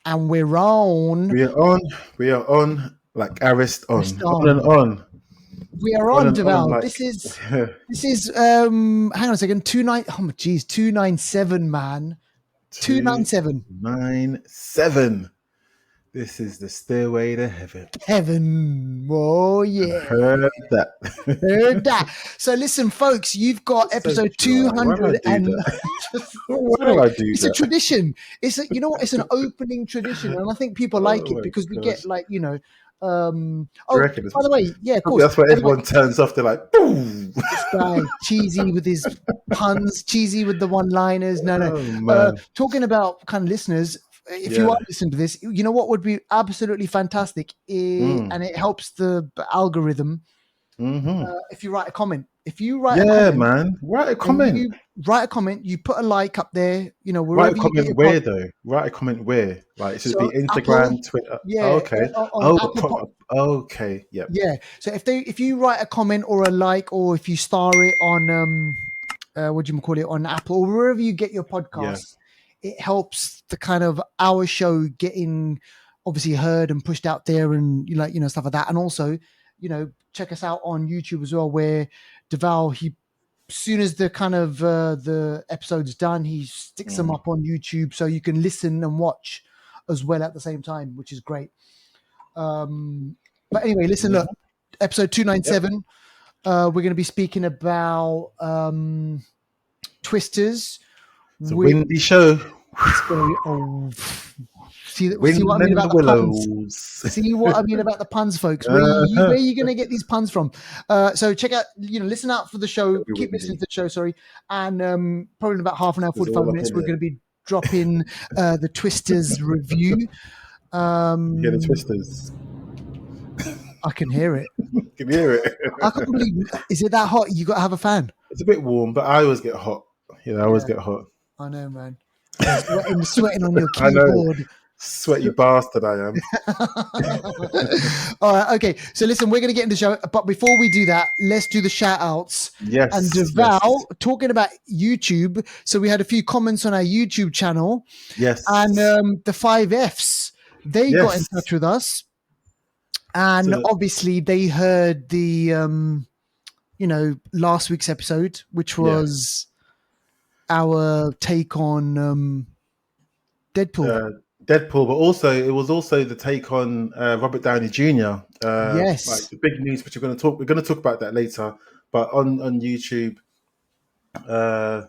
And we're on. We are on. We are on like Arist on. On and Stone. on. We are On on, and on Deval. like This is hang on a second. 297, man. 297. 297. This is the stairway to heaven. Heaven. Oh yeah. Heard that. Heard that. So listen, folks, you've got So episode dry. Why do I 200 do and that? Why do I do it's that? a tradition. You know what? It's an opening tradition, and I think people like Oh it my because we get gosh. like, Do you oh, reckon by the way, yeah, of probably course. that's where By the way, everyone turns off? They're like, boom. this guy, cheesy with his puns, cheesy with the one-liners. No. Oh man. Talking about kind of listeners, if you Yeah. are listening to this, you know what would be absolutely fantastic, and it helps the algorithm. Mm-hmm. If you write a comment, a Yeah, comment, man. Write a and comment. you write a comment, you put a like up there, Write a wherever you get comment your where though? Write a comment where? Like, should it be So Apple, Instagram, Twitter? yeah, Okay. on Oh, Apple. okay. Yep. Yeah. So if you write a comment or a like, or if you star it on what do you call it, on Apple or wherever you get your Yeah. podcasts, it helps the kind of our show getting obviously heard and pushed out there, and stuff like that. And also, check us out on YouTube as well, where Deval, as soon as the kind of the episode's done, he sticks them up on YouTube so you can listen and watch as well at the same time, which is great. But anyway, listen, look, episode 297. We're going to be speaking about Twisters. It's a windy show. See what I mean about the puns. See what I mean about the puns, folks. Where are you going to get these puns from? So check out, listen out for the show. Keep listening to the show, sorry. And probably in about half an hour, 45 minutes, we're going to be dropping the Twisters review. Yeah, the Twisters. I can hear it. Can you hear it? I can't believe. Is it that hot? You got to have a fan. It's a bit warm, but I always get hot. I always get hot. I know, man. Sweating on your I know. keyboard. Sweaty bastard I am. All right, okay. So listen, we're going to get into the show, but before we do that, let's do the shout outs. Yes. And Deval, talking about YouTube, so we had a few comments on our YouTube channel. Yes. And the 5Fs, they got in touch with us. And obviously they heard the last week's episode, which was our take on Deadpool. Deadpool, but also it was also the take on Robert Downey Jr. Yes, like the big news, which we're going to talk about that later. But on YouTube, no,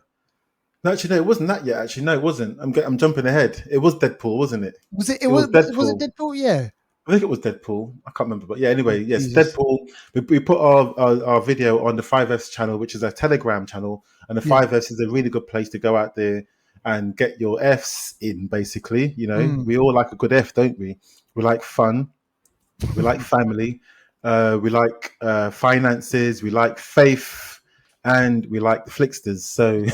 actually, no, it wasn't that yet. Actually, no, it wasn't. I'm jumping ahead. It was Deadpool, wasn't it? Was it? Was it Deadpool? Yeah. I think it was Deadpool. I can't remember, but yeah. Anyway, yes, Jesus. Deadpool. We put our video on the 5Fs channel, which is a Telegram channel, and the 5Fs is a really good place to go out there and get your Fs in. Basically, we all like a good F, don't we? We like fun, we like family, we like finances, we like faith, and we like the Flixters. So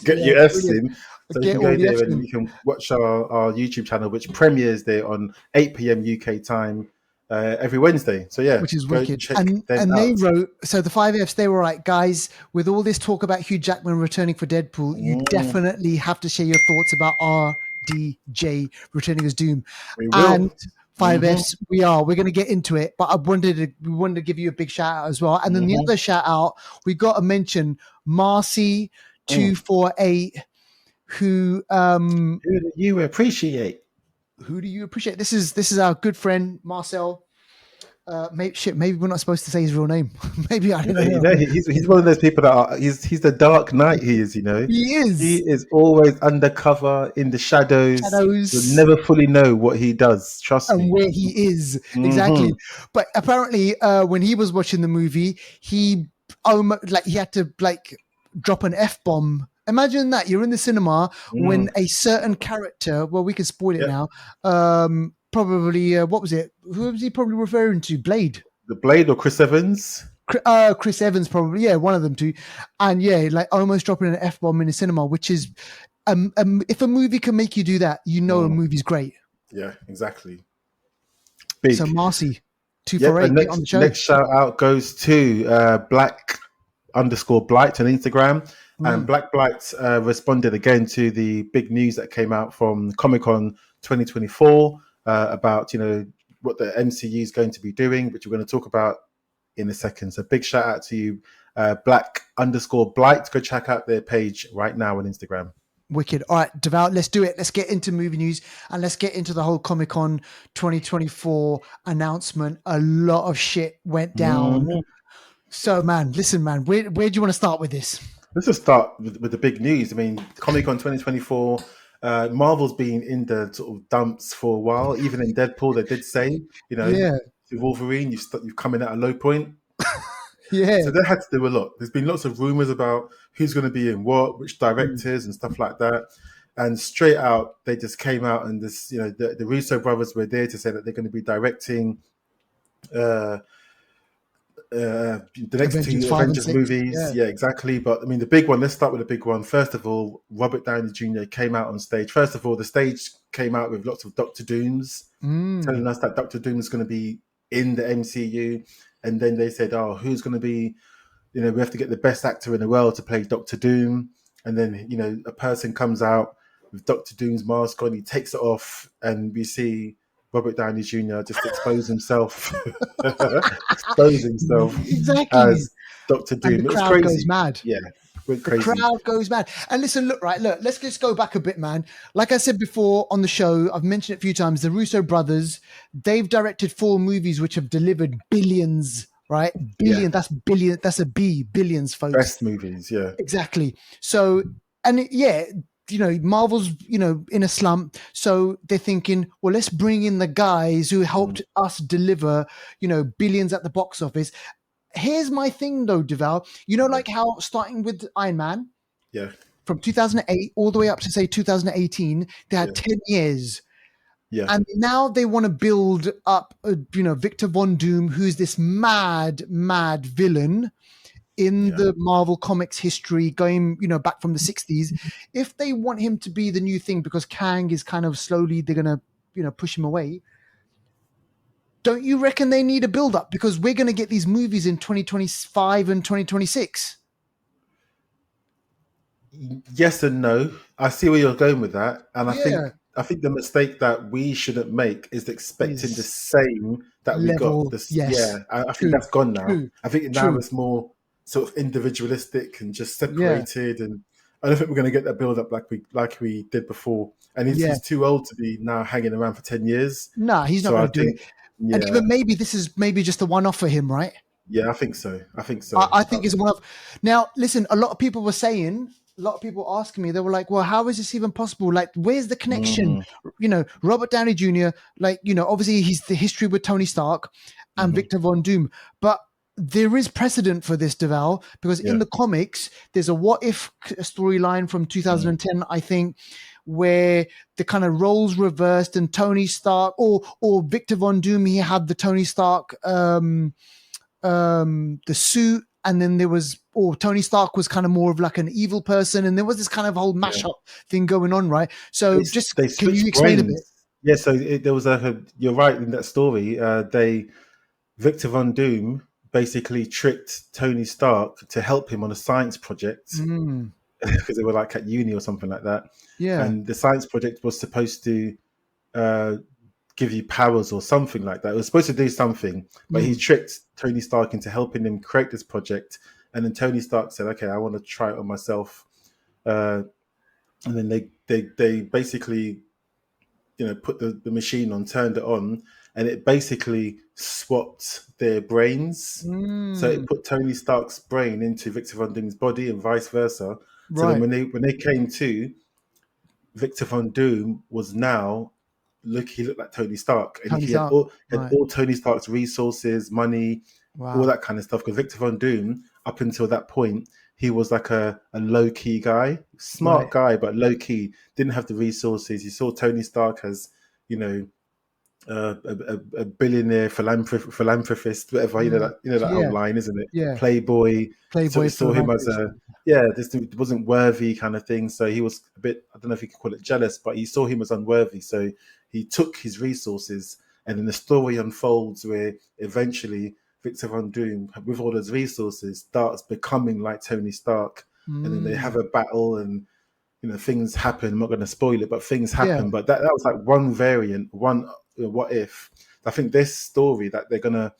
get your Fs in. So you can go there and you can watch our YouTube channel, which premieres there on 8 p.m. UK time every Wednesday. So yeah, which is wicked. And they wrote, so the 5Fs, they were like, guys, with all this talk about Hugh Jackman returning for Deadpool, you definitely have to share your thoughts about RDJ returning as Doom. We will. And 5Fs, we're going to get into it, but we wanted to give you a big shout out as well. And then the other shout out, we got to mention Marcy248. Who do you appreciate? Who do you appreciate? This is our good friend Marcel. Maybe we're not supposed to say his real name. Maybe I don't know. He's one of those people that he's the Dark Knight. He is, He is. He is always undercover in the shadows. You'll never fully know what he does. Trust me. And where he is exactly. But apparently, when he was watching the movie, he had to drop an F-bomb. Imagine that you're in the cinema when a certain character, well, we can spoil it now. Probably, what was it? Who was he probably referring to? Blade. The Blade or Chris Evans? Chris Evans, probably. Yeah, one of them two. And almost dropping an F-bomb in the cinema, which is, if a movie can make you do that, a movie's great. Yeah, exactly. Big. So Marcy, 248 on the show. Next shout out goes to Black_Blight on Instagram. And Black Blight responded again to the big news that came out from Comic-Con 2024 about, what the MCU is going to be doing, which we're going to talk about in a second. So big shout out to you, Black_Blight. Go check out their page right now on Instagram. Wicked. All right, Devout, let's do it. Let's get into movie news and let's get into the whole Comic-Con 2024 announcement. A lot of shit went down. Mm-hmm. So, man, listen, man, where do you want to start with this? Let's just start with the big news. I mean, Comic-Con 2024, Marvel's been in the sort of dumps for a while. Even in Deadpool, they did say, Wolverine, you've come in at a low point. Yeah. So they had to do a lot. There's been lots of rumors about who's going to be in what, which directors and stuff like that. And straight out, they just came out and the Russo brothers were there to say that they're going to be directing the next two Avengers movies. Yeah, exactly. But I mean, the big one, let's start with the big one. First of all, Robert Downey Jr. came out on stage. First of all, the stage came out with lots of Doctor Dooms telling us that Doctor Doom is going to be in the MCU. And then they said, oh, who's going to be, we have to get the best actor in the world to play Doctor Doom. And then, a person comes out with Doctor Doom's mask on, he takes it off, and we see Robert Downey Jr. just expose himself Exactly as Doctor Doom. And the crowd goes mad. Yeah. The crowd goes mad. And listen, look, let's just go back a bit, man. Like I said before on the show, I've mentioned it a few times, the Russo brothers, they've directed 4 movies which have delivered billions, right? Billion, that's billion, that's a B, billions, folks. Best movies, yeah. Exactly. So, and Marvel's, in a slump. So they're thinking, well, let's bring in the guys who helped us deliver, billions at the box office. Here's my thing, though, Deval. Like how starting with Iron Man, from 2008 all the way up to say 2018, they had 10 years, and now they want to build up, Victor Von Doom, who's this mad villain in the Marvel Comics history, going back from the 60s. If they want him to be the new thing, because Kang is kind of slowly, they're gonna push him away. Don't you reckon they need a build-up? Because we're going to get these movies in 2025 and 2026. Yes and no. I see where you're going with that. And I think the mistake that we shouldn't make is expecting the same that level, we got. I think that's gone now. I think now it's more sort of individualistic and just separated. And I don't think we're going to get that build-up like we did before. And he's too old to be now hanging around for 10 years. No, he's not going to do it. Yeah. And even maybe this is just a one-off for him, right? Yeah, I think so. I think it's a one-off. Now, listen, a lot of people asking me, they were like, well, how is this even possible? Like, where's the connection? Robert Downey Jr., obviously he's the history with Tony Stark and Victor Von Doom. But there is precedent for this, Deval, because in the comics, there's a what if storyline from 2010, I think, where the kind of roles reversed and Tony Stark or Victor Von Doom, he had the Tony Stark the suit, and then there was Tony Stark was kind of more of like an evil person, and there was this kind of whole mashup thing going on, right? So can you explain a bit? Yeah, so there was you're right in that story. Victor Von Doom basically tricked Tony Stark to help him on a science project. Because they were like at uni or something like that. Yeah. And the science project was supposed to give you powers or something like that. It was supposed to do something, but he tricked Tony Stark into helping him create this project. And then Tony Stark said, okay, I want to try it on myself. And then they basically, put the machine on, turned it on, and it basically swapped their brains. So it put Tony Stark's brain into Victor Von Doom's body and vice versa. So then when they came to, Victor Von Doom was now he looked like Tony Stark, and he had all Tony Stark's resources, money, all that kind of stuff. Because Victor Von Doom, up until that point, he was like a low key guy, smart guy, but low key, didn't have the resources. He saw Tony Stark as a billionaire philanthropist, whatever, that whole line, isn't it? Yeah. Playboy. So he saw him as this dude wasn't worthy kind of thing. So he was a bit, I don't know if you could call it jealous, but he saw him as unworthy. So he took his resources, and then the story unfolds where eventually Victor Von Doom, with all those resources, starts becoming like Tony Stark. and then they have Mm. a battle, and things happen. I'm not going to spoil it, but things Yeah. happen. But that was like one variant, one what if. I think this story that they're gonna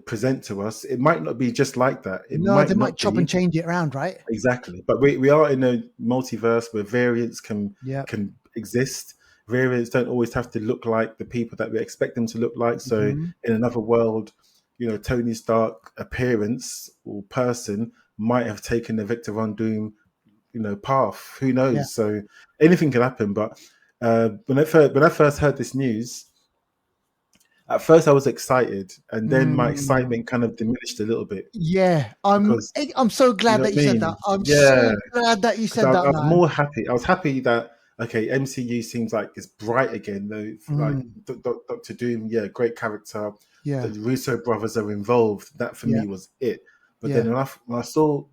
present to us, it might not be just like that. It No, they might might not chop and be change it around, right? exactly. But we are in a multiverse where variants can Yeah. exist. Variants don't always have to look like the people that we expect them to look like. So Mhm. in another world, Tony Stark appearance or person might have taken the Victor Von Doom path. Who Yeah. knows? So anything can happen. But when I first heard this news, at first I was excited, and then my Mm. excitement kind of diminished a little bit Yeah. because I'm so you glad know that what you I said that. mean. I'm Yeah, so glad that you because said I that, was man. more happy. I was happy that okay, MCU seems like it's bright again. Though, like Mm. Doctor Doom, yeah, great character. The Yeah. Russo brothers are involved. That for Yeah. me was it. But then Yeah. when I saw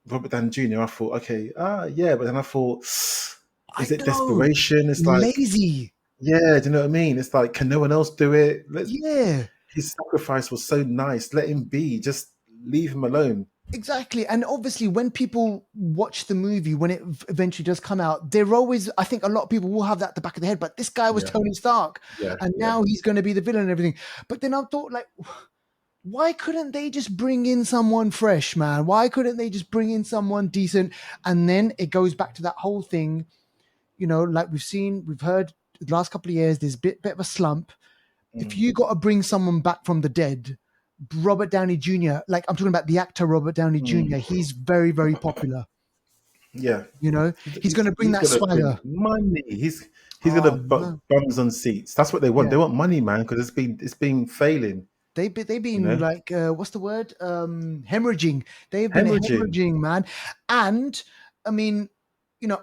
Robert Downey Jr., I thought, okay, yeah. But then I thought, I is it know. desperation? It's like, Lazy. yeah, do you know what I mean? It's like, can no one else do it? Yeah. His sacrifice was so nice. Let him be. Just leave him alone. Exactly. And obviously, when people watch the movie, when it eventually does come out, they're always, I think a lot of people will have that at the back of their head, but this guy was Yeah, Tony Stark, yeah, and yeah. now he's going to be the villain and everything. But then I thought, like, why couldn't they just bring in someone fresh, man? Why couldn't they just bring in someone decent? And then it goes back to that whole thing, like we've heard the last couple of years, there's a bit of a slump. If Mm, you got to bring someone back from the dead, Robert Downey Jr., like I'm talking about the actor Robert Downey mm. Jr., he's very, very popular. Yeah, He's going to bring he's that gonna bring swagger. money. He's gonna Oh put no, bums on seats. That's what they want. yeah, They want money, man, because it's been failing. they've You been know, like what's the word? Hemorrhaging. They've been hemorrhaging. hemorrhaging, man. And I mean,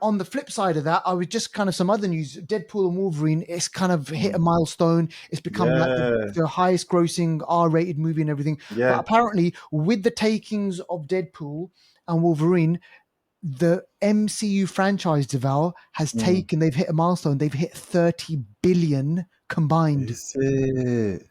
on the flip side of that, I was just kind of some other news. Deadpool and Wolverine, it's kind of hit a Mm. milestone. It's become like Yeah, the highest grossing R-rated movie and everything. But yeah. apparently, with the takings of Deadpool and Wolverine, the MCU franchise Deval has Mm. taken, they've hit a milestone. They've hit 30 billion combined. Is it?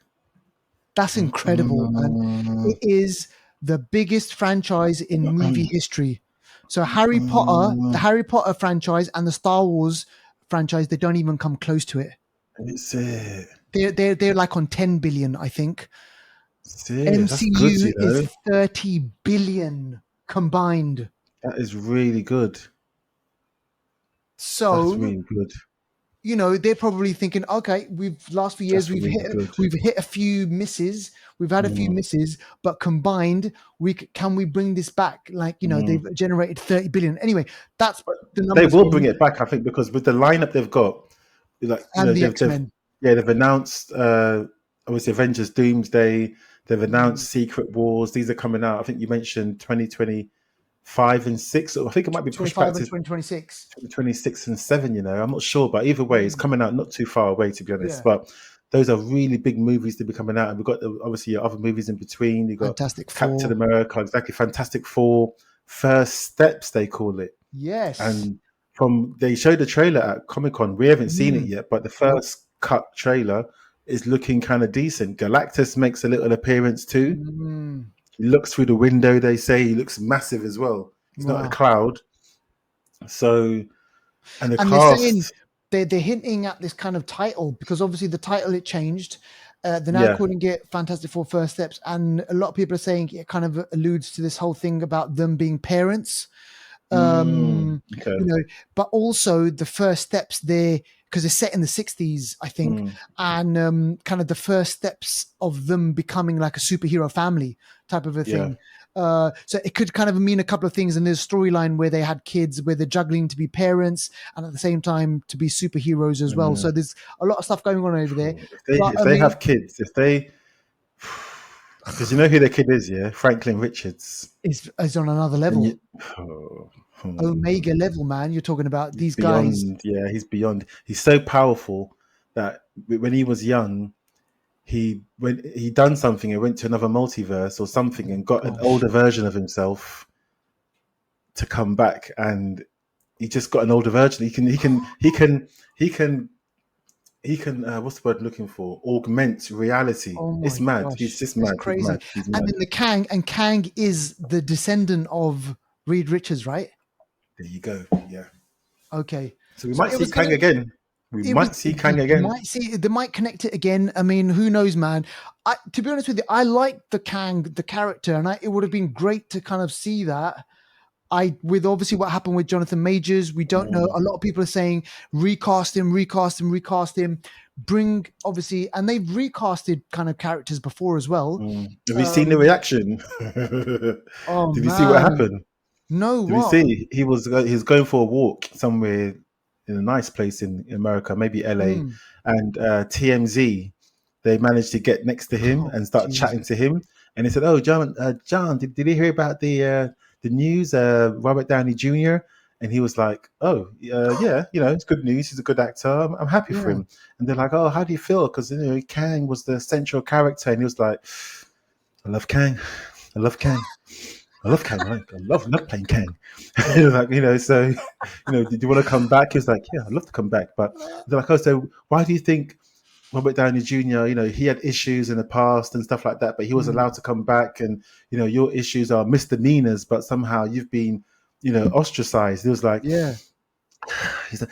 That's incredible, man. Mm-mm. It is the biggest franchise in movie history. So Harry Potter, the Mm-mm. Harry Potter franchise and the Star Wars franchise, they don't even come close to it. Is it? They're like on 10 billion, I think. Is it? That's good, MCU you is know. 30 billion combined. That is really good. That's So really good. they're probably thinking, okay, we've last few years That's really good. we've hit a few misses, we've had a few Mm. misses, but combined, can we bring this back? Like, they've Mm. generated 30 billion. Anyway, that's the They numbers will for bring me it back, I think, because with the lineup they've got, like and the they've X-Men. yeah, they've announced obviously Avengers Doomsday, they've Mm, announced Secret Wars. These are coming out. I think you mentioned 2025 and 6, or I think it might be pushed back 25 and to 2026. 2026 and 7, I'm not sure, but either way, it's Mm, coming out not too far away, to be honest. yeah. But those are really big movies to be coming out, and we've got obviously your other movies in between. You've got Fantastic Captain Four. America, exactly, Fantastic Four, First Steps they call it. Yes. And they showed the trailer at Comic Con. We haven't seen it Mm, yet, but the nope. first cut trailer is looking kind of decent. Galactus makes a little appearance too. Mm, He looks through the window. They say he looks massive as well. He's not a wow. cloud. So, and the And they're saying cast, they're hinting at this kind of title because obviously the title it changed. They're now yeah, calling it Fantastic Four First Steps, and a lot of people are saying it kind of alludes to this whole thing about them being parents. okay, You know, but also the first steps there because it's set in the 60s, I think, mm, and kind of the first steps of them becoming like a superhero family type of a yeah, thing. So it could kind of mean a couple of things. And there's a storyline where they had kids, where they're juggling to be parents and at the same time to be superheroes as well. mm. So there's a lot of stuff going on over there. If they But if I they mean, have kids, if they because you know who their kid is, yeah, Franklin Richards, it's on another and level, you. Oh, Omega hmm. level, man. You're talking about He's these guys. beyond. Yeah, he's beyond. He's so powerful that when he was young, when he done something and went to another multiverse or something and got an Gosh. older version of himself to come back, and he just got an older version. He can what's the word I'm looking for? Augment reality. Oh It's my mad. He's gosh, just it's mad. He's crazy. mad. He's And mad. then the Kang is the descendant of Reed Richards, right? There you go. Yeah. Okay. So we So might it see was kind Kang of again. We it was might see you Kang again. might see they might connect it again. I mean, who knows, man? To be honest with you, I like the Kang, the character, and it would have been great to kind of see that. With obviously what happened with Jonathan Majors, we don't know. A lot of people are saying recast him, recast him, recast him. Bring obviously, and they've recasted kind of characters before as well. Have you seen the reaction? Oh Did you see what man, happened? no, Did you what? see he was going for a walk somewhere in a nice place in America, maybe LA, Mm. and TMZ they managed to get next to him Oh and start chatting Jesus, to him, and he said, "Oh, John, did you hear about the news? Robert Downey Jr." And he was like, "Oh, yeah, it's good news. He's a good actor. I'm happy for yeah. him." And they're like, "Oh, how do you feel?" Because Kang was the central character, and he was like, "I love Kang. I love Kang." I love Kang. I love playing Kang. Like, so, did you want to come back? He was like, yeah, I'd love to come back. But they're like, oh, so why do you think Robert Downey Jr., he had issues in the past and stuff like that, but he was allowed Mm. to come back and, your issues are misdemeanors, but somehow you've been, ostracized. He was like, Yeah, he's like,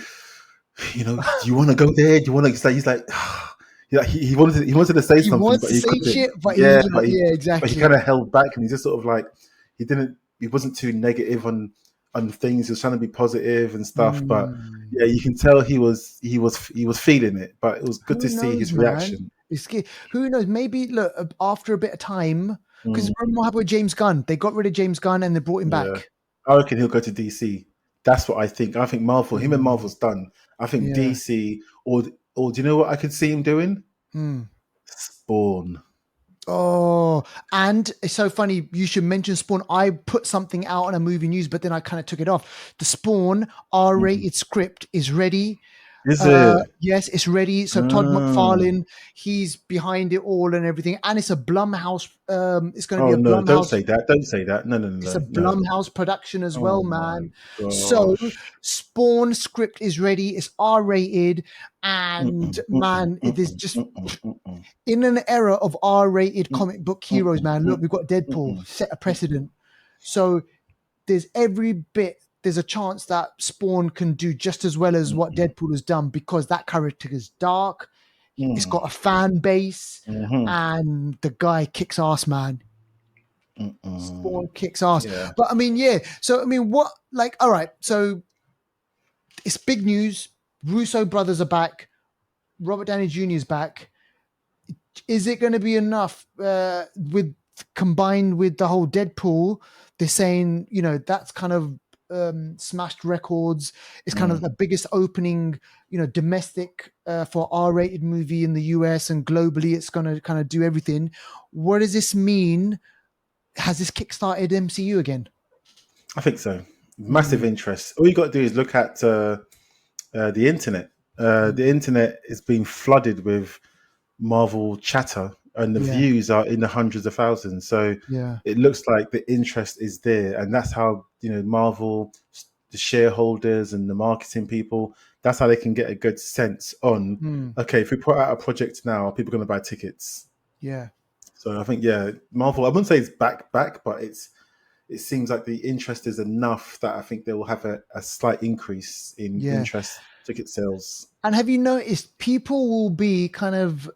do you want to go there? Do you want to, he's like, he wanted to say he something, wants but to he say couldn't. shit, but Yeah, yeah, but he exactly. kind of held back, and he just sort of like he wasn't too negative on things. He was trying to be positive and stuff, but Mm. yeah, you can tell he was feeling it. But it was good to Who see knows, his man? reaction. Who knows? Maybe look after a bit of time, because Mm, remember what happened with James Gunn? They got rid of James Gunn and they brought him yeah, back. I reckon he'll go to DC. That's what I think. I think Marvel, him and Mm. Marvel's done. I think Yeah. DC, or do you know what I could see him doing? Mm. Spawn. Oh, and it's so funny you should mention Spawn. I put something out on a movie news, but then I kind of took it off. The Spawn Mm. R-rated script is ready. Is it? Yes, it's ready. So Todd Mm. McFarlane, he's behind it all and everything, and it's a Blumhouse. It's going to be Oh a no! Don't Blumhouse. say that! Don't say that! No, no, It's a no, no! Blumhouse production as Oh well, my man. So gosh! Spawn script is ready. It's R-rated, and Mm-mm, mm-mm, man, it is mm-mm, just mm-mm, mm-mm, in an era of R-rated mm-mm, comic book heroes, mm-mm, man. Look, we've got Deadpool mm-mm, set a mm-mm, precedent. So there's a chance that Spawn can do just as well as what mm-mm, Deadpool has done because that character is dark. It's mm, got a fan base, mhm, and the guy kicks ass, man. mm-mm. Spawn kicks ass. Yeah, But I mean, yeah. So I mean, what? Like, all right. So it's big news. Russo brothers are back. Robert Downey Jr. is back. Is it going to be enough with combined with the whole Deadpool? They're saying, that's kind of smashed records. It's kind of mm, the biggest opening, domestic for R-rated movie in the US and globally. It's going to kind of do everything. What does this mean? Has this kickstarted MCU again? I think so. Massive Mm, interest. All you got to do is look at the internet. The mm, internet is being flooded with Marvel chatter, and the yeah, views are in the hundreds of thousands. So yeah, it looks like the interest is there, and that's how Marvel, the shareholders and the marketing people. That's how they can get a good sense on. mm, Okay, if we put out a project now, are people going to buy tickets? yeah, So I think Marvel. I wouldn't say it's back, but it seems like the interest is enough that I think they will have a slight increase in yeah. interest ticket sales. And have you noticed people will be kind of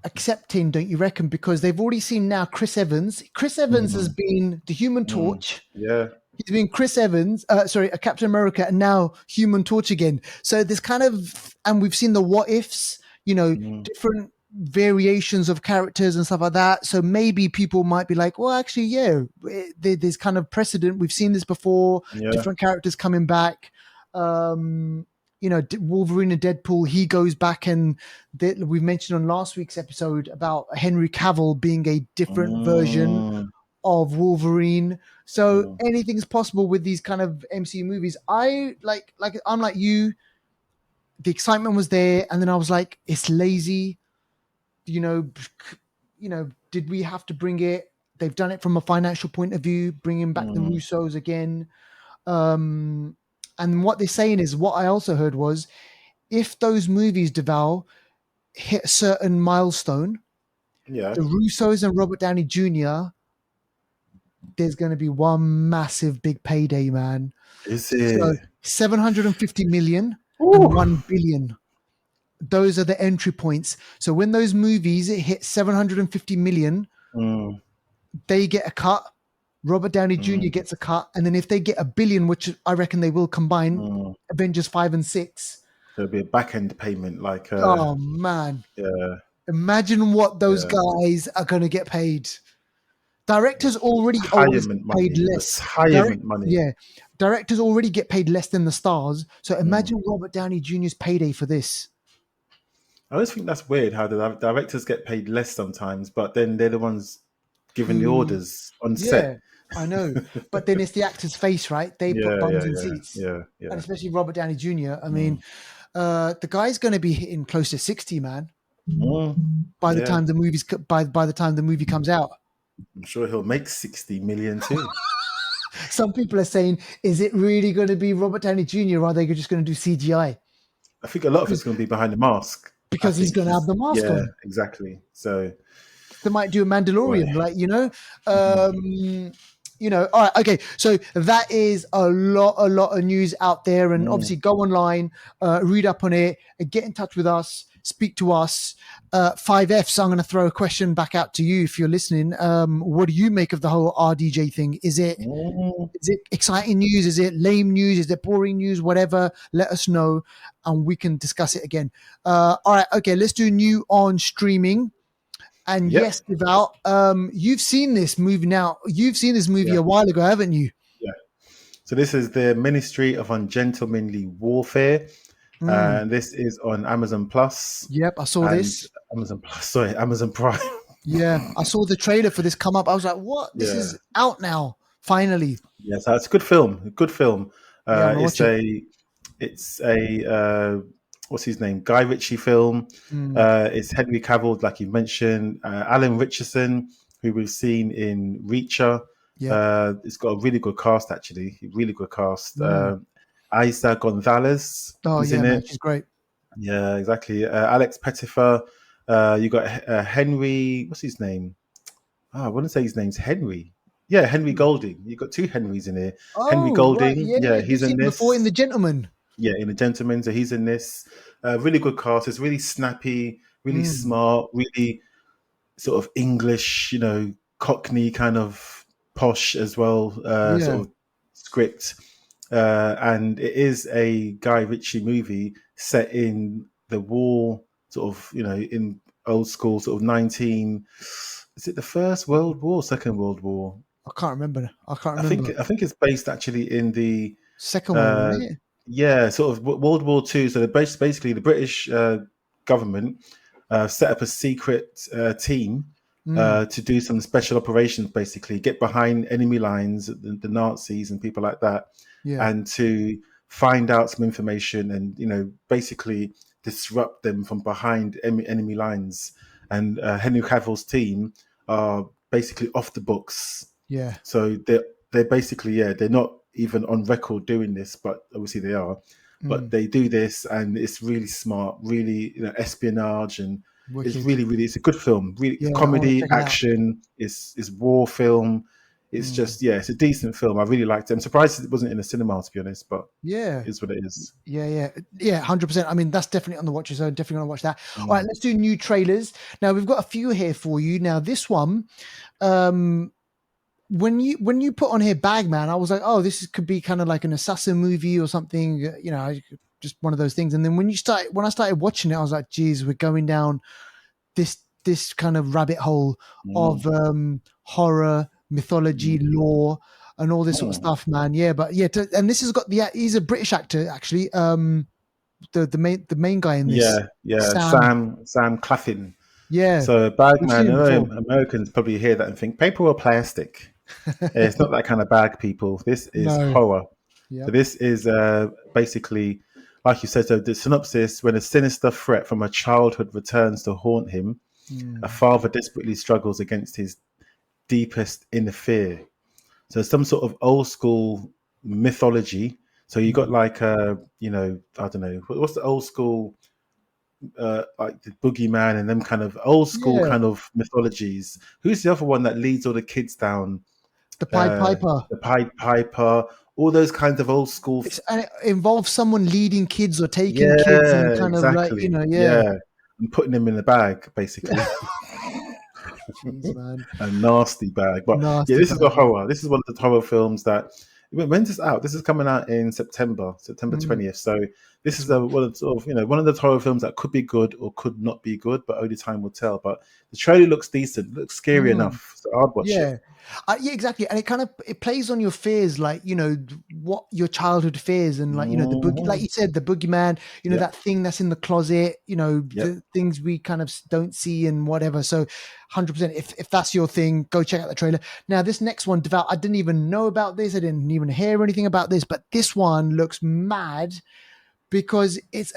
accepting, don't you reckon? Because they've already seen now Chris Evans. Chris Evans has Mm, been the Human mm, Torch. yeah. He's been Chris Evans, sorry, a Captain America, and now Human Torch again. So there's kind of, and we've seen the what ifs, Mm, different variations of characters and stuff like that. So maybe people might be like, well, actually, yeah, there's kind of precedent. We've seen this before, yeah. different characters coming back. Um, Wolverine and Deadpool, he goes back and we mentioned on last week's episode about Henry Cavill being a different version Mm, of Wolverine. So mm, anything's possible with these kind of MCU movies. I like I'm like you. The excitement was there, and then I was like, it's lazy. You know, did we have to bring it? They've done it from a financial point of view, bringing back the mm, Russos again. Um, and what they're saying is, what I also heard was, if those movies, Deval, hit a certain milestone, yeah. the Russos and Robert Downey Jr. there's going to be one massive big payday, man. Is So it? 750 million and Ooh. 1 billion. Those are the entry points. So when those movies hit 750 million, Mm, they get a cut. Robert Downey Jr. mm, gets a cut. And then if they get a billion, which I reckon they will combine mm. Avengers 5 and 6. There'll be a back end payment, like Oh, man. yeah, Imagine what those yeah. guys are going to get paid. Directors already always Retirement get paid money, less. retirement money. Yeah. Directors already get paid less than the stars. So Mm. imagine Robert Downey Jr.'s payday for this. I always think that's weird how the directors get paid less sometimes, but then they're the ones giving the Who, orders on yeah, set. I know. But then it's the actor's face, right? They put Yeah, bums yeah, in yeah, seats. yeah, And yeah. especially Robert Downey Jr. I mean, Mm. the guy's going to be hitting close to 60, man, Mm. by the Yeah, time the by the time the movie comes out. I'm sure he'll make 60 million too. Some people are saying, is it really going to be Robert Downey Jr. or are they just going to do CGI? I think a lot of it's going to be behind the mask. I Because he's think going to have the mask yeah, on. exactly. So, They might do a boy. Mandalorian, like Mm. all right, okay. So that is a lot of news out there, and Mm. obviously go online, read up on it, and get in touch with us, speak to us. 5F. So I'm going to throw a question back out to you if you're listening. What do you make of the whole RDJ thing? Mm. Is it exciting news? Is it lame news? Is it boring news? Whatever. Let us know, and we can discuss it again. All right, okay. Let's do new on streaming. And Yep. yes, Deval, you've seen this movie now. You've seen this movie Yeah. a while ago, haven't you? Yeah. So this is the Ministry of Ungentlemanly Warfare, Mm. and this is on Amazon Plus Yep, I saw and this. Amazon Plus. Sorry, Amazon Prime. Yeah, I saw the trailer for this come up. I was like, "What? This Yeah. is out now, finally." Yeah. So it's a good film. A good film. Yeah, I'm gonna It's watch it. a what's his name? Guy Ritchie film. Mm. It's Henry Cavill, like you mentioned, Alan Richardson, who we've seen in Reacher. Yep. It's got a really good cast, actually. Really good cast. Mm. Isa Gonzalez Oh is yeah, in man, it. she's great. Yeah, exactly. Alex Pettifer. You got Henry. What's his name? I want to say his name's Henry. Yeah, Henry Golding. You got two Henrys in here. Henry Oh right, Golding. yeah, Yeah, yeah. We've he's seen in him before in this. The Gentleman. Yeah, in The Gentleman. So he's in this. Really good cast. It's really snappy, really Mm. smart, really sort of English, Cockney kind of posh as well, Yeah, sort of script. And it is a Guy Ritchie movie set in the war, sort of, in old school, sort of 19. Is it the First World War, Second World War? I can't remember. I can't I think remember. I think it's based actually in the Second one, uh, wasn't it? yeah, sort of World War Two. So basically the British government set up a secret team Mm. to do some special operations, basically get behind enemy lines, the Nazis and people like that, Yeah, and to find out some information and basically disrupt them from behind enemy lines. And Henry Cavill's team are basically off the books, yeah. so they're basically, yeah, they're not even on record doing this, but obviously they are. But Mm. they do this, and it's really smart, really espionage, and it's Wicked. really it's a good film. Really, it's Yeah, I want to comedy, check it out. action. It's war film. It's Mm. just it's a decent film. I really liked it. I'm surprised it wasn't in a cinema, to be honest, but Yeah. it is what it is. Yeah, 100%. I mean, that's definitely on the watch, so definitely gonna watch that. All right, Mm. let's do new trailers. Now we've got a few here for you. Now this one, um, when you put on here Bagman, I was like, oh, could be kind of like an assassin movie or something. Just one of those things. And then when I started watching it, I was like, geez, we're going down this kind of rabbit hole Mm. of horror, mythology, Mm. lore, and all this sort of Mm. stuff, man. Yeah, but yeah, and this has got he's a British actor actually. The main guy in this, Yeah. Sam. Sam Claflin. Yeah, So we've Bagman, seen I him know before. Americans probably hear that and think paper or plastic. It's not that kind of bag, people. This is No. horror. So Yep. this is basically, like you said, so the synopsis: when a sinister threat from a childhood returns to haunt him, a Mm. father desperately struggles against his deepest inner fear. So some sort of old school mythology. So you got Mm. like I don't know, what's the old school like the boogeyman and them kind of old school Yeah. kind of mythologies. Who's the other one that leads all the kids down? The Pied Piper. the Pied Piper, all those kinds of old school. And it involves someone leading kids or taking kids and Yeah, kind of like, exactly. yeah. Yeah, and putting them in the bag, basically. Jeez, man. A nasty bag. But yeah, Nasty this is a bag. horror. This is one of the horror films that when's this out? This is coming out in September Mm, 20th. So this is this month. one of sort of one of the horror films that could be good or could not be good, but only time will tell. But the trailer looks decent, looks scary Mm. enough, so I'd watch it. Yeah. Yeah, exactly. And it plays on your fears, like, what your childhood fears and like, the boog like Mhm. you said, the boogeyman, Yep, that thing that's in the closet, yep. the things we kind of don't see and whatever. So 100%, if that's your thing, go check out the trailer. Now, this next one, Devout, I didn't even know about this. I didn't even hear anything about this, but this one looks mad because it's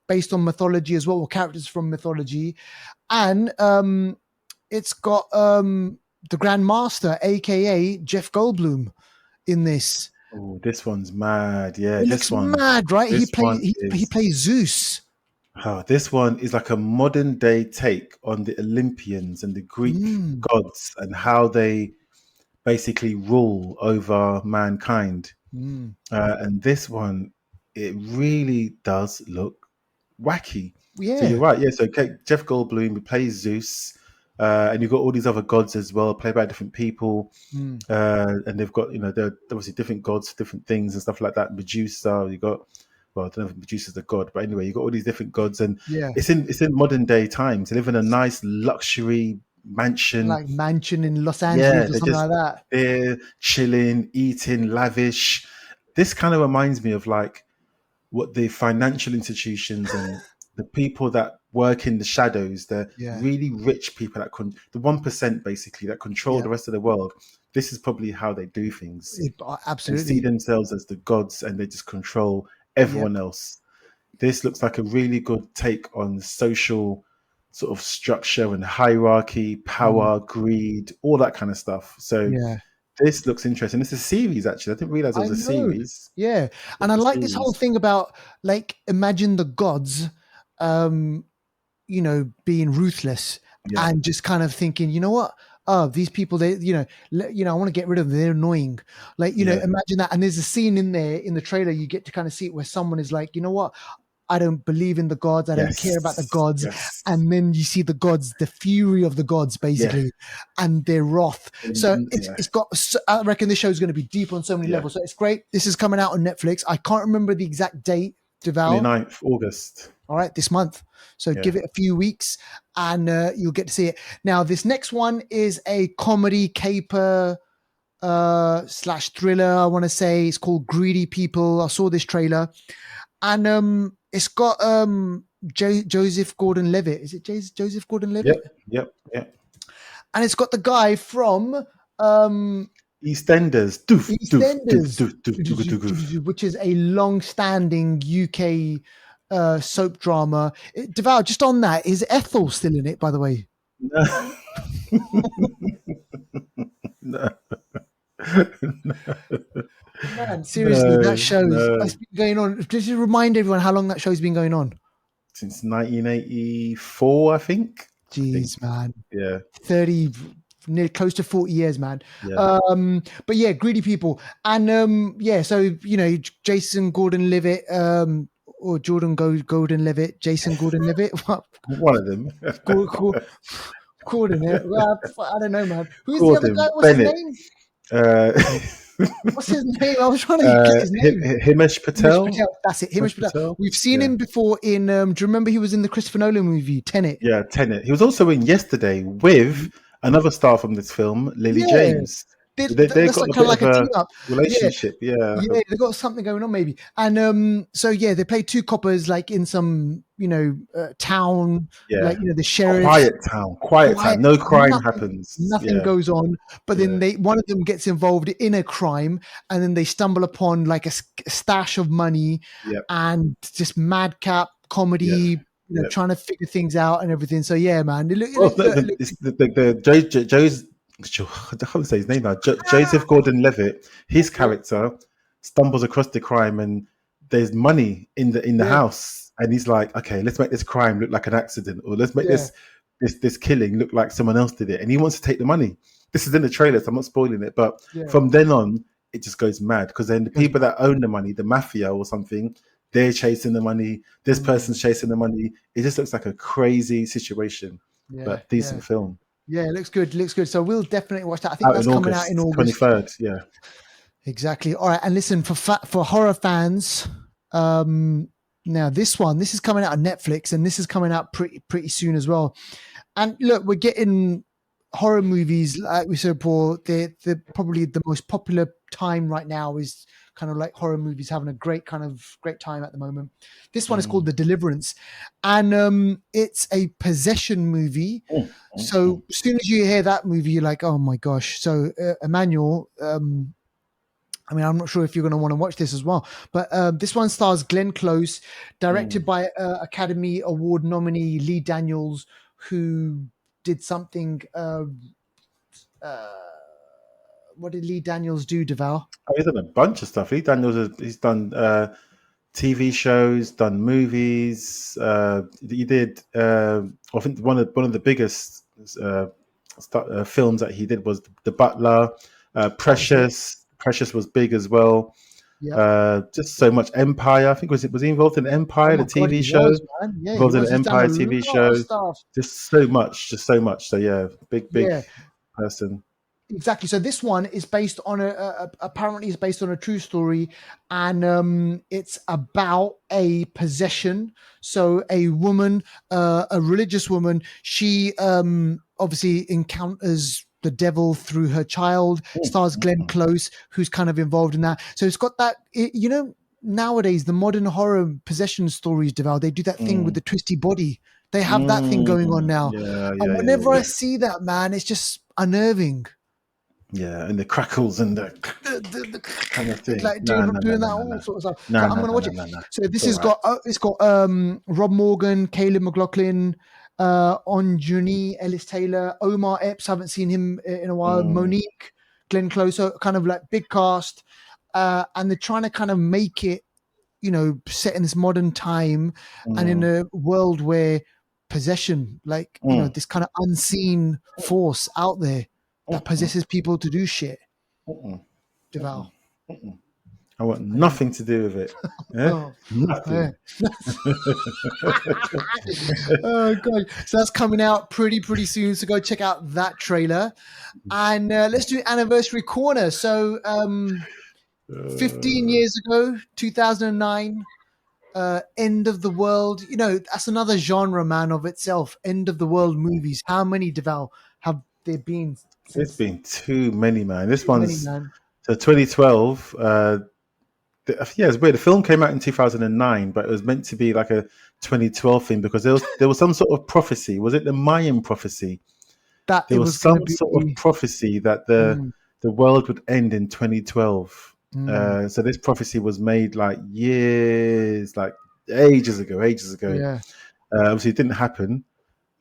based on mythology as well, or characters from mythology. And it's got the Grand Master, aka Jeff Goldblum, in this. Oh, this one's mad. Yeah, It looks mad, right? He this plays one he is. plays Zeus. This one is like a modern day take on the Olympians and the Greek Mm, gods and how they basically rule over mankind. mm, And this one, it really does look wacky. So you're yeah. right. Yeah. So Jeff Goldblum he plays Zeus, and you've got all these other gods as well, played by different people. Mm, And they've got they're obviously different gods, different things and stuff like that. Medusa, you got well, I don't know if Medusa's the god, but anyway, you got all these different gods, and yeah. it's in modern day times. They live in a nice luxury mansion. Like mansion in Los Yeah, Angeles or they're something just like that. there chilling, eating, lavish. This kind of reminds me of like what the financial institutions and the people that work in the shadows, the Yeah. really rich people the 1% basically that control Yeah. the rest of the world. This is probably how they do things. They see Absolutely. themselves as the gods and they just control Yep. everyone else. This looks like a really good take on social sort of structure and hierarchy, Mm, power, greed, all that kind of stuff. So yeah. this looks interesting. It's a series, actually. I didn't realize it I was a know. series. Yeah. And I It's a like this whole series. thing about like imagine the gods um being ruthless Yeah, and just kind of thinking, you know what? Oh, these people, they, I want to get rid of them. They're annoying. Like, yeah. imagine that. And there's a scene in there in the trailer, you get to kind of see it where someone is like, you know what? I don't believe in the gods. I don't care about the Yes, gods. yes, And then you see the gods, the fury of the gods, yeah, basically, and their wrath. So yeah, I reckon this show is going to be deep on so many yeah. levels. So it's great. This is coming out on Netflix. I can't remember the exact date, Deval. 29th August. All right, this month. So Yeah. give it a few weeks and you'll get to see it. Now, this next one is a comedy caper slash thriller. I want to say it's called Greedy People. I saw this trailer and it's got Joseph Gordon-Levitt. Is it Joseph Yep, Gordon-Levitt? yep, yep. And it's got the guy from um, EastEnders. Doof, doof, doof, EastEnders, doof, doof, doof, doof, doof. which is a long-standing UK soap drama. Devour, just on that, is Ethel still in it, by the way? No. No. Man, seriously, that No, show's no. that's been going on. Just to remind everyone how long that show's been going on. Since 1984, I think. Jeez, man. Yeah, 30, near close to 40 years, man. yeah. But yeah, Greedy People. And yeah, so Jason Gordon-Levitt, or Gordon-Levitt, Jason Gordon-Levitt. What? One of them. Gordon, well, I don't know, man. Who's the other guy? Gordon What's his Bennett. name? Uh, What's his name? I was trying to get his name. Himesh Himesh Patel. Patel. That's it. Himesh Himesh Patel. Patel. We've seen Yeah. him before in. Do you remember he was in the Christopher Nolan movie Tenet? Yeah, Tenet. He was also in Yesterday with another star from this film, Lily Yeah, James. They that's got like a kind of bit like of a a team up. Yeah, relationship. Yeah, yeah, they got something going on maybe. And so yeah, they play two coppers like in some town, yeah. like the sheriff. Quiet town. Quiet Quiet, town. No crime nothing, happens. nothing Yeah, goes on. But then yeah, one of them gets involved in a crime, and then they stumble upon like a stash of money, yeah, and just madcap yeah, comedy. yeah. Trying to figure things out and everything. So yeah, man, Well, it's the Joe's. I can't say his name now. Joseph Gordon-Levitt. His character stumbles across the crime, and there's money in the yeah, house, and he's like, "Okay, let's make this crime look like an accident, or let's make yeah, this killing look like someone else did it." And he wants to take the money, this is in the trailer, so I'm not spoiling it. But Yeah. from then on, it just goes mad because then the Goes people that own the money, the mafia or something, they're chasing the money. This person's chasing the money. It just looks like a crazy situation, Yeah, but decent film. yeah. It looks good. Looks good. So we'll definitely watch that. I think Out that's in coming out in August August. 23rd. Yeah. Exactly. All right. And listen, for horror fans, now this is coming out on Netflix, and this is coming out pretty soon as well. And look, we're getting horror movies, like we said, Paul. They're probably the most popular time right now is kind of like horror movies having a great time at the moment. This one is called The Deliverance, and it's a possession movie. So as soon as you hear that movie, you're like, oh my gosh. So Emmanuel, I mean, I'm not sure if you're going to want to watch this as well, but this one stars Glenn Close, directed by Academy Award nominee Lee Daniels, who did something. What did Lee Daniels do, Deval? Oh, he's done a bunch of stuff. He's done TV shows, done movies. He did. I think one of the biggest films that he did was The Butler. Precious. Precious was big as well. Yeah. Just so much. Empire. I think was he involved in Oh Empire, the my God, TV he show? was, man. Yeah, he Involved in was. the He's done a Empire TV lot of show. stuff. Just so much. Just so much. So yeah, big Yeah. person. Exactly. So this one is based on apparently is based on a true story, and it's about a possession. So a woman, a religious woman, she obviously encounters the devil through her child. Stars Glenn Close, who's kind of involved in that. So it's got that. Nowadays the modern horror possession stories, Deval, they do that thing with the twisty body. They have that thing going on now. Yeah, And whenever I see that, man, it's just unnerving. Yeah, and the crackles and the kind of thing. Like doing that all sort of stuff. So I'm gonna watch it. No. So this has got Rob Morgan, Caleb McLaughlin, Onjuni, Ellis Taylor, Omar Epps. Haven't seen him in a while. Monique, Glenn Close, so kind of like big cast, and they're trying to kind of make it, set in this modern time and in a world where possession, like this kind of unseen force out there that possesses people to do shit. Deval. I want nothing to do with it. Yeah? Nothing. Oh God! So that's coming out pretty soon. So go check out that trailer, and let's do anniversary corner. So 15 years ago, 2009. End of the world. That's another genre, man, of itself. End of the world movies. How many, Deval, have there been? There's been too many, man. This one's man. So 2012. It's weird. The film came out in 2009, but it was meant to be like a 2012 thing because there was some sort of prophecy. Was it the Mayan prophecy? That there was some sort of prophecy that the world would end in 2012. So this prophecy was made like ages ago. Yeah. Obviously, it didn't happen.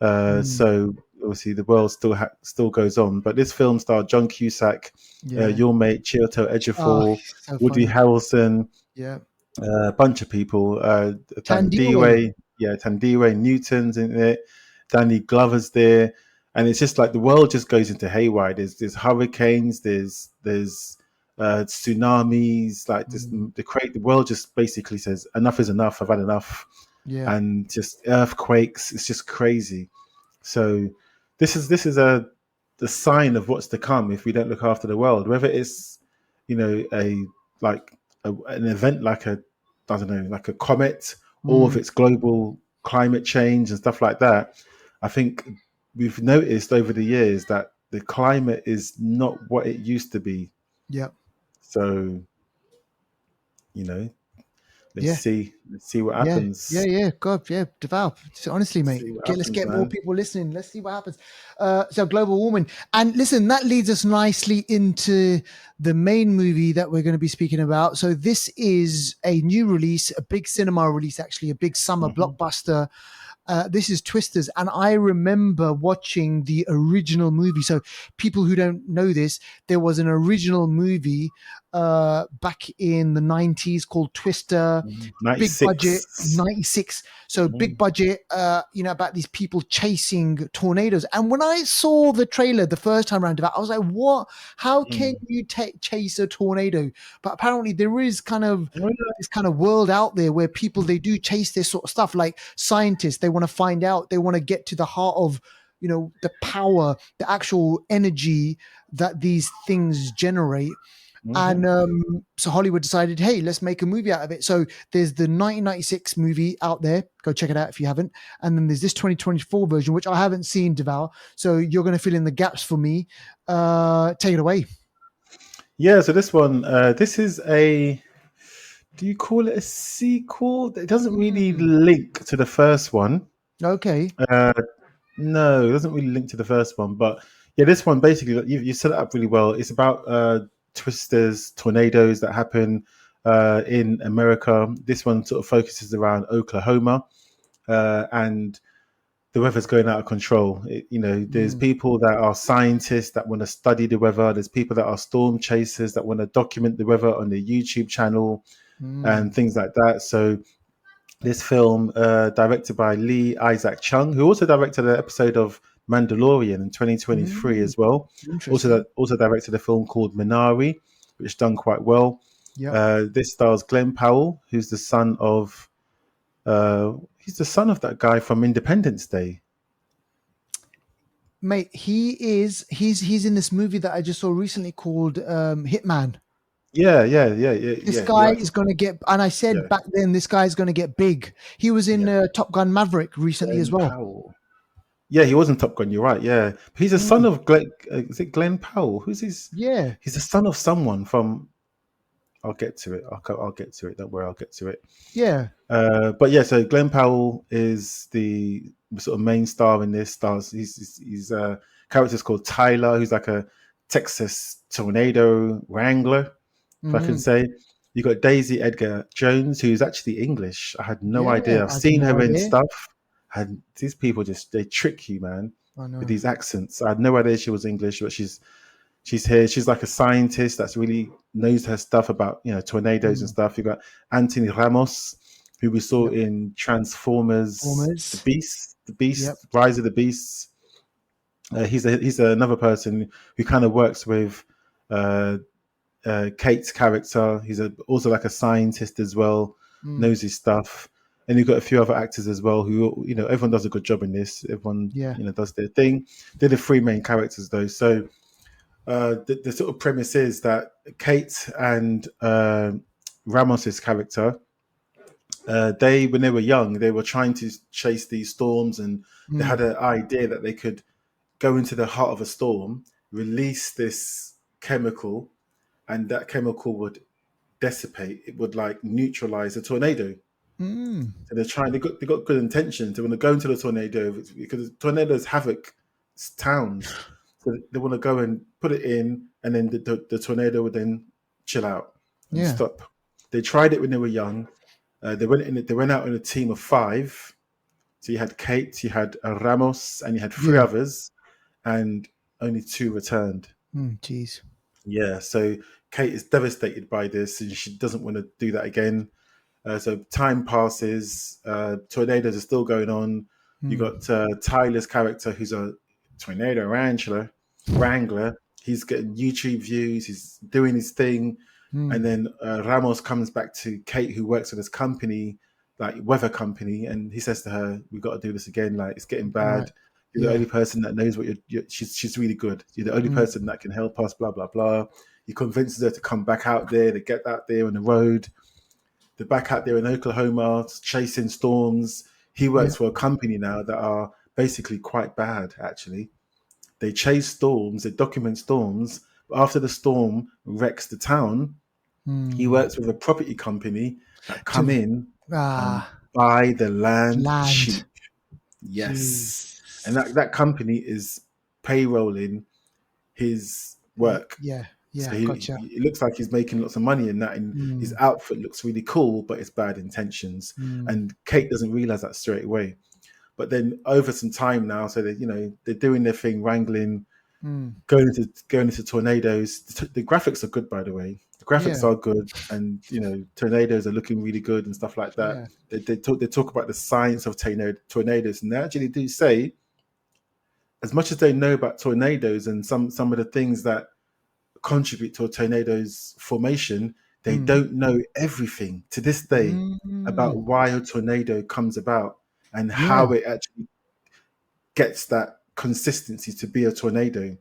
So obviously, the world still goes on. But this film starred John Cusack, your mate Chiwetel Ejiofor, Woody Harrelson, a bunch of people. Tandiwe Newton's in it. Danny Glover's there, and it's just like the world just goes into haywire. There's hurricanes. There's tsunamis. Like the world just basically says enough is enough. I've had enough. Yeah. And just earthquakes. It's just crazy. So this is the sign of what's to come if we don't look after the world. Whether it's an event like a comet, or if it's global climate change and stuff like that. I think we've noticed over the years that the climate is not what it used to be. Yeah. So let's see what happens. Yeah. God, yeah, Deval. Honestly, mate, let's get more people listening. Let's see what happens. So global warming. And listen, that leads us nicely into the main movie that we're going to be speaking about. So this is a new release, a big cinema release, actually, a big summer blockbuster. This is Twisters, and I remember watching the original movie. So people who don't know this, there was an original movie back in the 90s called Twister. Big budget, 96. 96. So big Mm, budget, about these people chasing tornadoes. And when I saw the trailer the first time around, I was like, what? How can mm. you chase a tornado? But apparently there is kind of Oh, yeah. this kind of world out there where people, they do chase this sort of stuff. Like scientists, they want to find out, they want to get to the heart of, the power, the actual energy that these things generate. And Mhm. so Hollywood decided, hey, let's make a movie out of it. So there's the 1996 movie out there. Go check it out if you haven't. And then there's this 2024 version, which I haven't seen, Deval. So you're going to fill in the gaps for me. Take it away. Yeah, so this one, this is a, do you call it a sequel? It doesn't really Mm, link to the first one. okay. Uh, no, it doesn't really link to the first one. But yeah, this one basically, you set it up really well. It's about twisters, tornadoes that happen in America. This one sort of focuses around Oklahoma, and the weather's going out of control. There's Mm, people that are scientists that want to study the weather. There's people that are storm chasers that want to document the weather on their YouTube channel and mm, things like that. So this film, directed by Lee Isaac Chung, who also directed an episode of Mandalorian in 2023 mm. as well. Interesting. Also directed a film called Minari, which done quite well. Yep. This stars Glenn Powell, who's the son of he's the son of that guy from Independence Day. Mate, he's in this movie that I just saw recently called Hitman. Yeah. This You're guy right. is going to get, and I said Yeah, back then, this guy is going to get big. He was in yeah. Top Gun Maverick recently as Glenn well. Powell. Yeah, he was in Top Gun. You're right. Yeah, but he's a son Mm, of Glenn. Is it Glenn Powell? Who's his? yeah, He's the son of someone from. I'll get to it. I'll get to it. Don't worry. I'll get to it. yeah. But yeah, so Glenn Powell is the sort of main star in this. Stars. He's character's called Tyler, who's like a Texas tornado wrangler, if I can Hmm. say. You got Daisy Edgar Jones, who's actually English. I had no Yeah, idea. I've I had seen no her in idea. stuff. And these people they trick you, man, I with know. these accents. I had no idea she was English, but she's here. She's like a scientist that's really knows her stuff about tornadoes and Mm, stuff. You got Anthony Ramos, who we saw yep. in Transformers, Formers. The Yep. Beast, Rise of the Beasts. He's another person who kind of works with uh, Kate's character. He's also like a scientist as well, Mm, knows his stuff. And you've got a few other actors as well who, everyone does a good job in this. Everyone, yeah. does their thing. They're the three main characters though. So the sort of premise is that Kate and Ramos's character, when they were young, they were trying to chase these storms, and they had Mm, an idea that they could go into the heart of a storm, release this chemical, and that chemical would dissipate. It would like neutralize a tornado. mm, So they're trying. They got good intentions. They want to go into the tornado because tornadoes havoc towns. So they want to go and put it in, and then the tornado would then chill out and yeah. stop. They tried it when they were young. They went in. They went out in a team of five. So you had Kate, you had Ramos, and you had three Yeah. others, and only two returned. Jeez. Yeah. So Kate is devastated by this, and she doesn't want to do that again. So time passes, tornadoes are still going on. You Mm, got Tyler's character, who's a tornado wrangler. He's getting YouTube views. He's doing his thing, and mm, then Ramos comes back to Kate, who works at his company, like weather company, and he says to her, "We've got to do this again. Like it's getting right. bad. You're the Yeah. only person that knows what she's really good. You're the only Mm, person that can help us. Blah blah blah." He convinces her to come back out there. They get out there on the road. They're back out there in Oklahoma chasing storms. He yeah. works for a company now that are basically quite bad, actually. They chase storms, they document storms, but after the storm wrecks the town, he Mm. works with a property company that come To in and ah buy the land land. cheap. Yes. And Jeez. that company is payrolling his work. Yeah. So Yeah. Gotcha. it looks like he's making lots of money in that, and his Mm, outfit looks really cool, but it's bad intentions. mm, And Kate doesn't realize that straight away. But then over some time now, so they're doing their thing, wrangling going into tornadoes. The graphics are good, by the way. The graphics Yeah. are good, and tornadoes are looking really good and stuff like that. Yeah. They talk about the science of tornadoes, and they actually do say, as much as they know about tornadoes and some of the things that contribute to a tornado's formation, they don't know everything to this day about Mm. why a tornado comes about and Yeah. how it actually gets that consistency to be a tornado.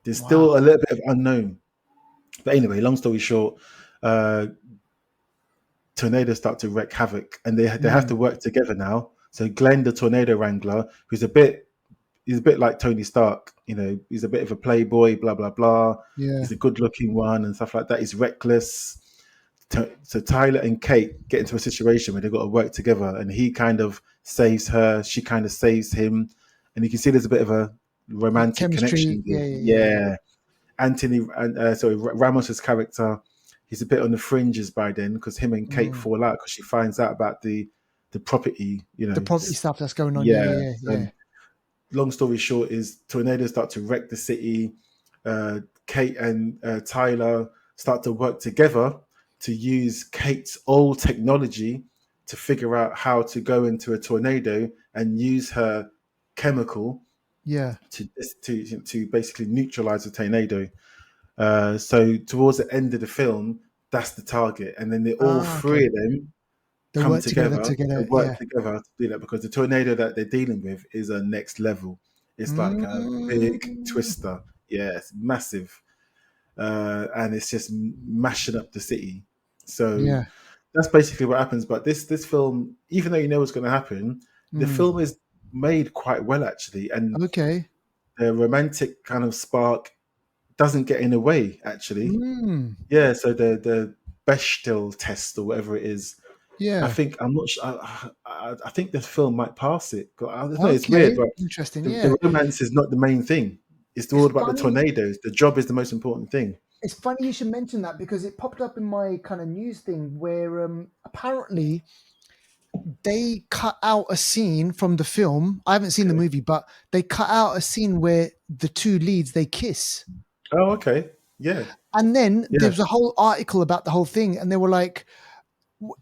There's Wow. still a little bit of unknown. But anyway, long story short, uh, tornadoes start to wreak havoc, and they have to Mm. work together now. So Glenn, the tornado wrangler, he's a bit like Tony Stark. He's a bit of a playboy, blah blah blah. Yeah. He's a good-looking one and stuff like that. He's reckless. So Tyler and Kate get into a situation where they've got to work together, and he kind of saves her. She kind of saves him, and you can see there's a bit of a Like romantic chemistry. connection Yeah. here. Yeah. Yeah. Yeah, Anthony, sorry, Ramos's character, he's a bit on the fringes by then because him and Kate Mm. fall out because she finds out about the property. The property stuff that's going on. Yeah. Yeah. Yeah. Yeah. So long story short is tornadoes start to wreck the city. Kate and Tyler start to work together to use Kate's old technology to figure out how to go into a tornado and use her chemical Yeah. to basically neutralize the tornado. So towards the end of the film, that's the target, and then all Okay. three of them They come work together together to together. work Yeah. together to do that because the tornado that they're dealing with is a next level. It's like a big Mm. twister. Yeah, it's massive, and it's just mashing up the city. So Yeah. that's basically what happens. But this film, even though you know what's going to happen, the Mm. film is made quite well actually, and Okay. the romantic kind of spark doesn't get in the way actually. Mm. Yeah, so the Bechdel test or whatever it is, I Yeah. think I'm not sure. I think the film might pass it. I don't know. It's weird, Okay. but Interesting. the Yeah. romance is not the main thing. It's It's all about the funny. tornadoes. The job is the most important thing. It's funny you should mention that because it popped up in my kind of news thing where apparently they cut out a scene from the film. I haven't seen the Okay. movie, but they cut out a scene where the two leads they kiss. Oh, okay. Yeah. And then there Yeah. was a whole article about the whole thing, and they were like,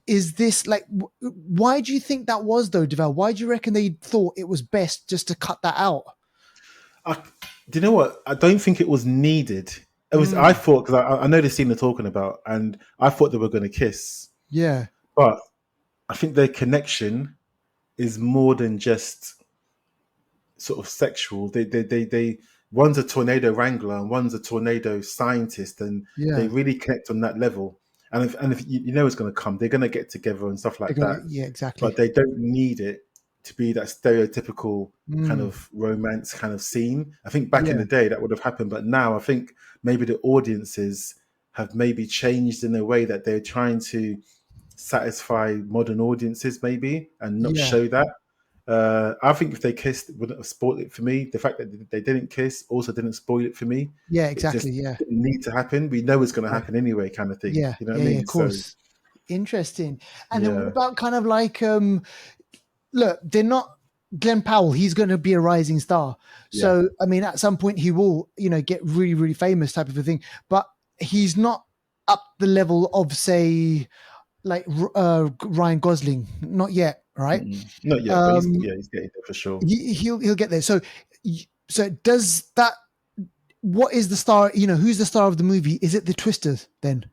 "Is this like? Why do you think that was though, Deval? Why do you reckon they thought it was best just to cut that out?" I, do you know what? I don't think it was needed. It was. I Mm, thought because I know the scene they're talking about, and I thought they were going to kiss, yeah, but I think their connection is more than just sort of sexual. They one's a tornado wrangler and one's a tornado scientist, and they yeah. really connect on that level. And if you know it's going to come, they're going to get together and stuff They're like gonna, that. yeah, But exactly. they don't need it to be that stereotypical kind Mm, of romance kind of scene. I think back in yeah, the day that would have happened, but now I think maybe the audiences have maybe changed in a way that they're trying to satisfy modern audiences maybe and not yeah, show that. I think if they kissed, it wouldn't have spoiled it for me. The fact that they didn't kiss also didn't spoil it for me. yeah, It exactly. just Yeah, didn't need to happen. We know it's going to yeah, happen anyway, kind of thing. yeah, You know what I yeah, yeah. mean? Of So course. Interesting. And then what yeah, about kind of like look, they're not Glenn Powell. He's going to be a rising star. yeah. So, I mean, at some point he will, get really, really famous type of a thing. But he's not up the level of, say, like Ryan Gosling. Not yet, right? Not yet, but Um, he's getting there for sure. he'll get there. So does that? What is the star? Who's the star of the movie? Is it the Twisters then?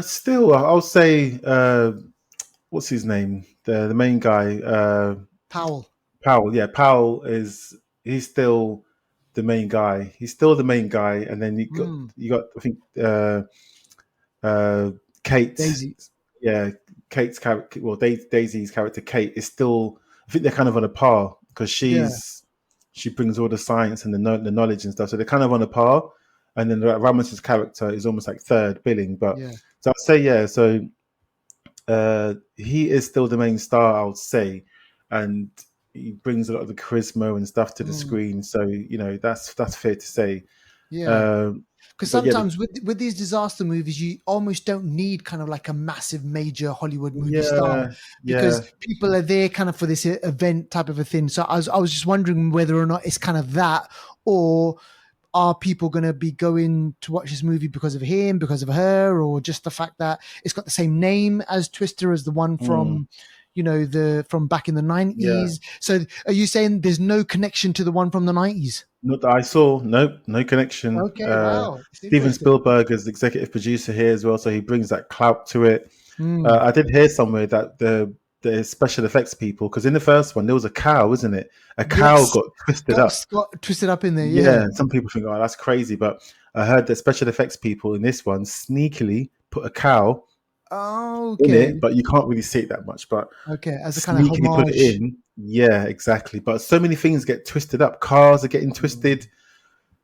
Still, I'll say, what's his name? The main guy, Powell. Powell. Yeah, Powell he's still the main guy. He's still the main guy, and then Mm, you got I think uh, Kate. Daisy. Yeah, Kate's character. Well, Daisy's character Kate is still. I think they're kind of on a par because Yeah, she brings all the science and the knowledge and stuff. So they're kind of on a par. And then Ramos's character is almost like third billing. But yeah, so I'd say yeah. So he is still the main star, I would say, and he brings a lot of the charisma and stuff to the mm, screen. So that's fair to say. yeah. Um, Because but yeah, sometimes with these disaster movies, you almost don't need kind of like a massive major Hollywood movie star yeah, because yeah. people are there kind of for this event type of a thing. So I was just wondering whether or not it's kind of that, or are people going to be going to watch this movie because of him, because of her, or just the fact that it's got the same name as Twister as the one from, from back in the Yeah. 90s? So are you saying there's no connection to the one from the 90s? Not that I saw. Nope, no connection. Okay, wow, it's Steven interesting. Spielberg is the executive producer here as well, so he brings that clout to it. Mm. I did hear somewhere that the special effects people, because in the first one there was a cow, isn't it? A cow Yes, got twisted up. got twisted up in there. Yeah, Yeah. and some people think, oh, that's crazy, but I heard that special effects people in this one sneakily put a cow in Okay. it, but you can't really see it that much. But Okay, as a kind of sneakily put it homage. in. Yeah, exactly. But so many things get twisted up. Cars are getting twisted.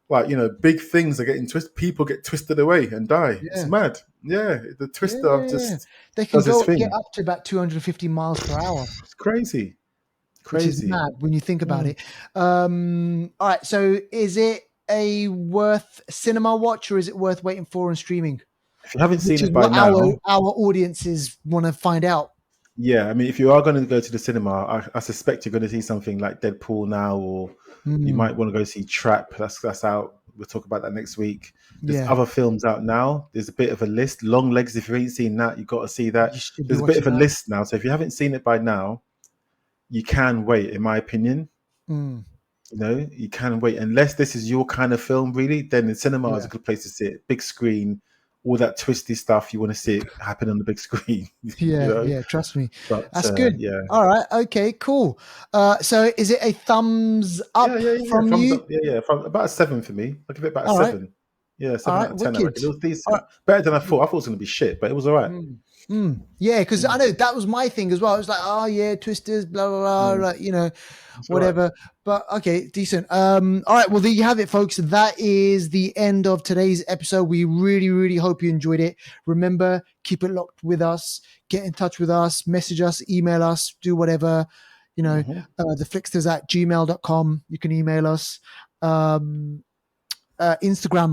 Like, big things are getting twisted. People get twisted away and die. It's Yeah. mad. Yeah, the twister Yeah. just They can does his get thing. up to about 250 miles per hour, It's crazy. which is Crazy. mad when you think about Mm. it. All right. So is it a worth cinema watch, or is it worth waiting for and streaming? If you haven't Which seen is it by what now, our audiences want to find out. yeah, I mean, if you are going to go to the cinema, I suspect you're going to see something like Deadpool now, or you Mm, might want to go see Trap. That's out. We'll talk about that next week. There's yeah, other films out now. There's a bit of a list. Long Legs. If you ain't seen that, you've got to see that. you should be There's a bit watching of a that. list now. So if you haven't seen it by now, you can wait. In my opinion, Mm, you can wait unless this is your kind of film. Really, then the cinema is yeah. a good place to see it. Big screen, all that twisty stuff. You want to see it happen on the big screen. Yeah, yeah, trust me. But That's good. yeah. All right. Okay, cool. So is it a thumbs up Yeah. from Thumbs you? up. Yeah. From about a 7 for me. I'll give it about a All right. 7. Yeah, All 7 right. out of 10. I Wicked. reckon it was All right. decent. Better than I thought. I thought it was going to be shit, but it was all right. Yeah, because I Mm, know that was my thing as well. It was like, oh yeah, twisters, blah blah blah, mm, like, it's all right. whatever. But okay, decent. All right, well there you have it, folks. That is the end of today's episode. We really, really hope you enjoyed it. Remember, keep it locked with us. Get in touch with us. Message us. Email us. Do whatever. Mhm. The Flixters at gmail.com. You can email us. Instagram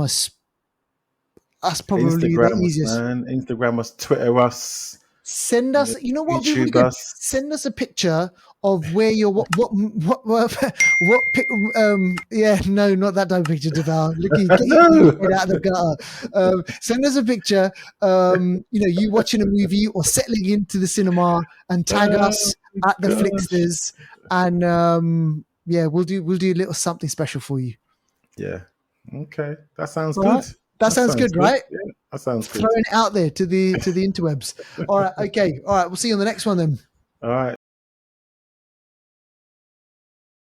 us. That's probably the Instagram us, easiest. man. Instagram us, Twitter us, Send us, you know what would be really YouTube good? us. Send us a picture of where you're, yeah, no, not that type of picture, Deval. Look, get your No. head out of the gutter. Send us a picture, you watching a movie or settling into the cinema and tag Oh us at the gosh. Flixters. And, yeah, we'll do a little something special for you. Yeah. Okay. That sounds All good. right. That That sounds sounds good, good. right? Yeah. That sounds good. Throwing it out there to the interwebs. All right. Okay. All right. We'll see you on the next one then. All right.